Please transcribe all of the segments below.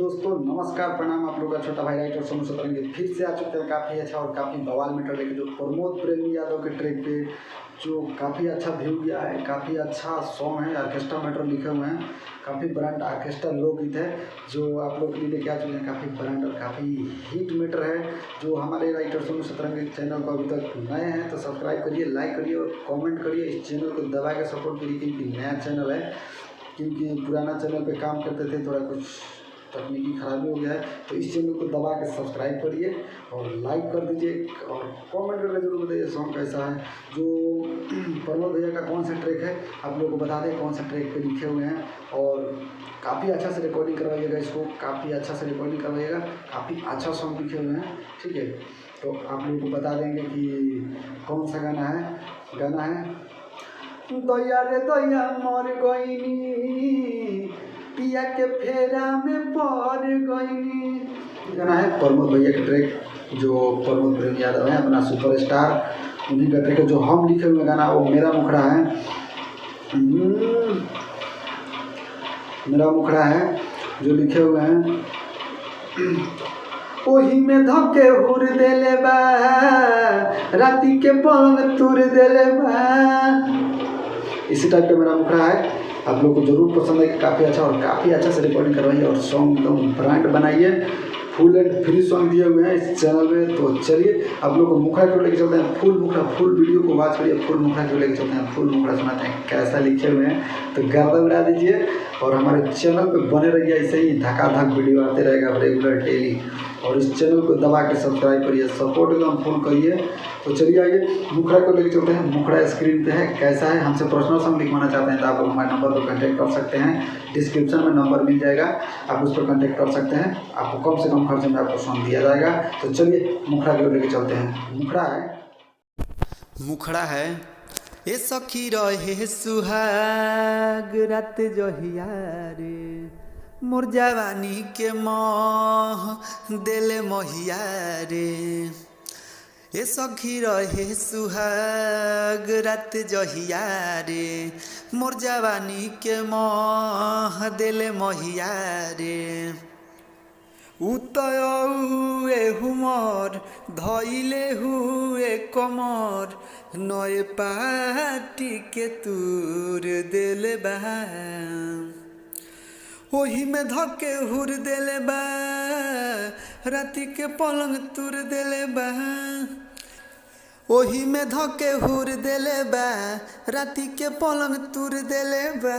दोस्तों नमस्कार प्रणाम। आप लोग का छोटा भाई राइटर सोनू सतरंगी फिर से आ चुके हैं काफ़ी अच्छा और काफ़ी बवाल मीटर लेके, जो प्रमोद प्रेमी यादव के ट्रैक पे जो काफ़ी अच्छा व्यू गया है, काफ़ी अच्छा सॉन्ग है। ऑर्केस्ट्रा मैटर लिखे हुए हैं, काफ़ी ब्रांड ऑर्केस्ट्रा लोकगीत है जो आप लोग के लिए लेके आ चुके हैं। काफ़ी ब्रांड और काफ़ी हिट मैटर है। जो हमारे राइटर सोनू सतरंगी चैनल को अभी तक नए हैं तो सब्सक्राइब करिए, लाइक करिए और कमेंट करिए। इस चैनल को दबा के सपोर्ट करिए क्योंकि नया चैनल है, क्योंकि पुराना चैनल पे काम करते थे, थोड़ा कुछ तकनीकी खराबी हो गया है। तो इस चैनल को दबा के सब्सक्राइब करिए और लाइक कर दीजिए और कमेंट करके जरूर बताइए सॉन्ग कैसा है। जो प्रमोद भैया का कौन सा ट्रैक है आप लोगों को बता दें, कौन सा ट्रैक पे लिखे हुए हैं और काफ़ी अच्छा से रिकॉर्डिंग करवाइएगा, इसको काफ़ी अच्छा से रिकॉर्डिंग करवाइएगा। काफ़ी अच्छा सॉन्ग लिखे हुए हैं, ठीक है। तो आप लोगों को बता देंगे कि कौन सा गाना है दैया रे दैया मर गईनी पिया के फेरा में पड़ गईनी। गाना है प्रमोद भैया के ट्रैक, जो प्रमोद प्रेमी यादव है अपना सुपरस्टार, उन्हीं का ट्रैक है। जो हम लिखे हुए गाना वो मेरा मुखड़ा है, मेरा मुखड़ा है जो लिखे हुए हैं। ओही में धके हुर देले बा राती के पलंग तुर देले बा। इसी टाइप का मेरा मुखड़ा है। आप लोग को जरूर पसंद है, काफ़ी अच्छा और काफ़ी अच्छा से रिकॉर्डिंग करवाइए और सॉन्ग एकदम ब्रांड बनाइए। फुल एंड फ्री सॉन्ग दिए हुए हैं इस चैनल में। तो चलिए आप लोग को मुखड़ा क्यों लेके चलते हैं, फुल मुखड़ा, फुल वीडियो को वॉच करिए। फुल मुखड़ा क्यों लेके चलते हैं, फुल मुखड़ा सुनाते हैं कैसा लिखे हुए हैं, तो गर्दा उड़ा दीजिए और हमारे चैनल पे बने रहिए। ऐसे ही धकाधक वीडियो आते रहेगा रेगुलर डेली, और इस चैनल को दबा के सब्सक्राइब करिए, सपोर्ट एकदम फुल करिए। तो चलिए आइए मुखड़ा को लेके चलते हैं। मुखड़ा स्क्रीन पे है, कैसा है। हमसे पर्सनल सॉन्ग लिखवाना चाहते हैं तो आप लोग हमारे नंबर पर कांटेक्ट कर सकते हैं। डिस्क्रिप्शन में नंबर मिल जाएगा, आप उस पर कांटेक्ट कर सकते हैं। आपको कम से कम खर्च में आपको सॉन्ग दिया जाएगा। तो चलिए मुखड़ा को लेके चलते हैं। मुखड़ा है ए सखी रहे सुहाग रात जहिया रे मोर जवानी के मोह दिल मोहिया रे। ए सखी रहे सुहाग रात जहिया रे मोर जवानी के मोह दिल मोहिया रे। उतये हुमर धैले हुए कमर नए पाटी के तूर दिल बा। ओही में धके हुर दिल बा राती के पलंग तुर दिल बा। ओही में धके हुर दिल बा राती के पलंग तुर दिल बा।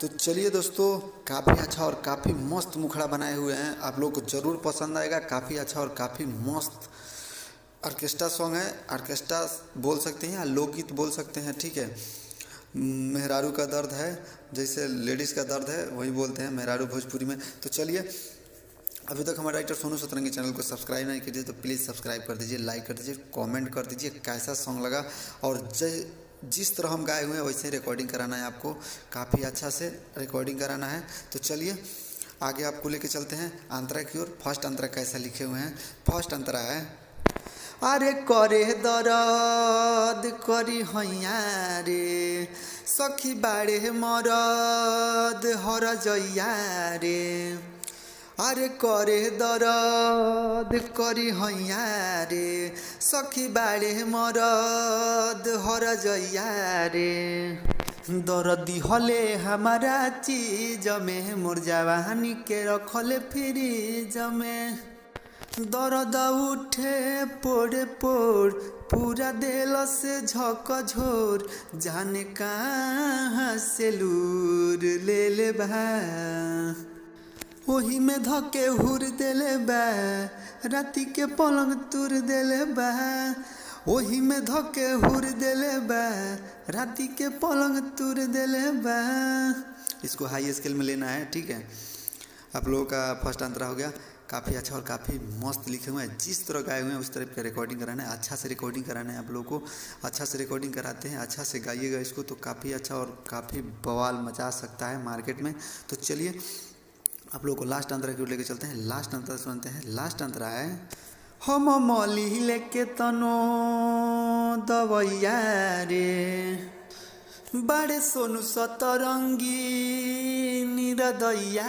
तो चलिए दोस्तों, काफ़ी अच्छा और काफ़ी मस्त मुखड़ा बनाए हुए हैं, आप लोग को ज़रूर पसंद आएगा। काफ़ी अच्छा और काफ़ी मस्त ऑर्केस्ट्रा सॉन्ग है। ऑर्केस्ट्रा बोल सकते हैं या लोकगीत बोल सकते हैं, ठीक है। मेहरारू का दर्द है, जैसे लेडीज़ का दर्द है वही बोलते हैं मेहरारू भोजपुरी में। तो चलिए, अभी तक हमारे राइटर सोनू सतरंगी चैनल को सब्सक्राइब नहीं कीजिए तो प्लीज़ सब्सक्राइब कर दीजिए, लाइक कर दीजिए, कमेंट कर दीजिए कैसा सॉन्ग लगा। और जिस तरह हम गाए हुए हैं वैसे ही रिकॉर्डिंग कराना है आपको, काफ़ी अच्छा से रिकॉर्डिंग कराना है। तो चलिए आगे आपको लेके चलते हैं अंतरा की ओर। फर्स्ट अंतरा कैसा लिखे हुए हैं, फर्स्ट अंतरा है अरे करे दर्द करी हैया रे सखी बाड़े मरद हर जइया रे। अरे करे दर्द करी हैया रे सखी बाड़े मरद हर जइया रे। दर्दी हले हमारा चीज में मोर जवानी के रखले फ्रीज में। दर्द उठे पोड़े पोड़ पूरा दिल से झक झोर जाने कहाँ से लूर ले ले बा। ओही में धके हुर देले बा राती के पलंग तुर देले बा। ओही में धके हुर देले बा राती के पलंग तुर देले बा। इसको हाई स्केल में लेना है, ठीक है। आप लोगों का फर्स्ट अंतरा हो गया। काफ़ी अच्छा और काफ़ी मस्त लिखे हुए हैं, जिस तरह गाए हुए हैं उस तरह का रिकॉर्डिंग कराना है, अच्छा से रिकॉर्डिंग कराना है। आप लोगों को अच्छा से रिकॉर्डिंग कराते हैं, अच्छा से गाइएगा इसको तो काफ़ी अच्छा और काफ़ी बवाल मचा सकता है मार्केट में। तो चलिए आप लोगों को लास्ट अंतरा की ओर लेके चलते हैं। लास्ट अंतरा सुनते हैं। लास्ट अंतरा है हम मौली लेके तनो दवैया रे बड़े सोनू सतरंगी निरदैया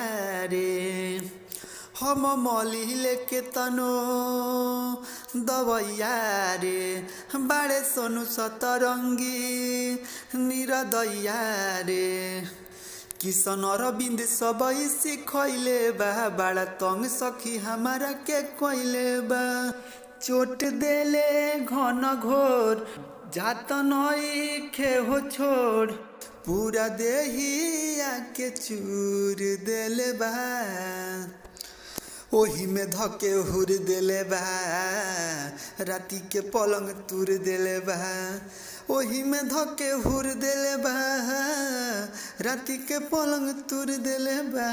रे हम मौली लेके तनो दवैया रे बड़े सोनू सतरंगी निरदैया रे किशन अरविंद सबई सिखैले बा बड़ा तंग सखी हमारा के कोइले बा चोट देले घन घोर जात नई खे हो छोड़ पूरा देहिया के चूर देले बा ओही में धके हुर देले बा राती के पलंग तुर देले बा ओही में धके हुर देले बा राती के पलंग तुर देले बा।